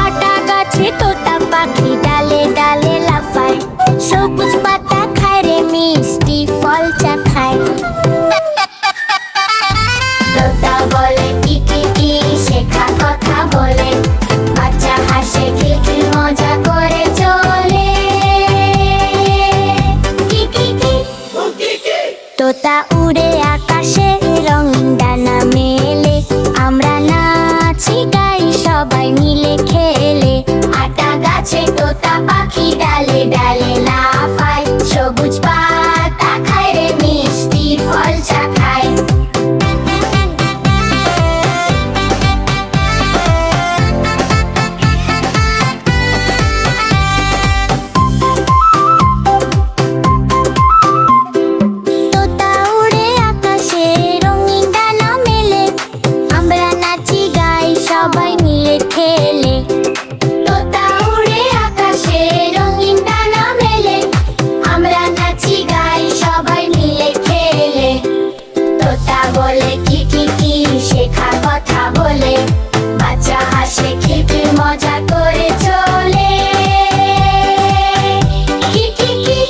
আটা গাছে তোতা পাখি ডালে ডালে লাফায়, সবুজ পাতা খায় রে মিষ্টি ফল চাখায়। তোতা বলে কি কি কি, শেখা কথা বলে, বাচ্চা হাসে খিলখিল মজা করে চলে। কি কি কি, তোতা উড়ে আকাশে রঙিন ডানা মেলে, আমরা নাচি গাই সবাই মিলে খেলে। আটা গাছে তোতা পাখি ডালে ডালে লাফায়, সবুজ পাতা খায় রে মিষ্টি ফল চাখায়। তোতা উড়ে আকাশে রঙিন ডানা মেলে, আমরা নাচি গাই সবাই মিলে খেলে। তোতা উড়ে আকাশে রঙিন ডানা মেলে, আমরা নাচি গাই সবাই মিলে খেলে। তোতা বলে কি কি কি, শেখা কথা বলে, বাচ্চা হাসে খিলখিল মজা করে চলে। কি কি কি,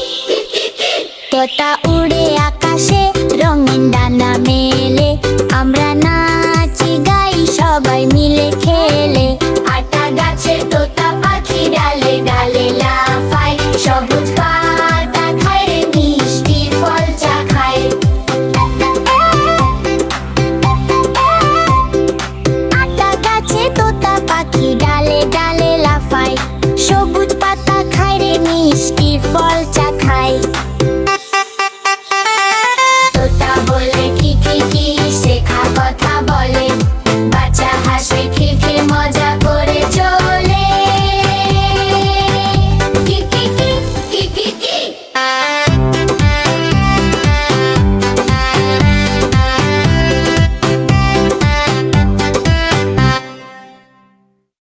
তোতা উড়ে আকাশে রঙিন ডানা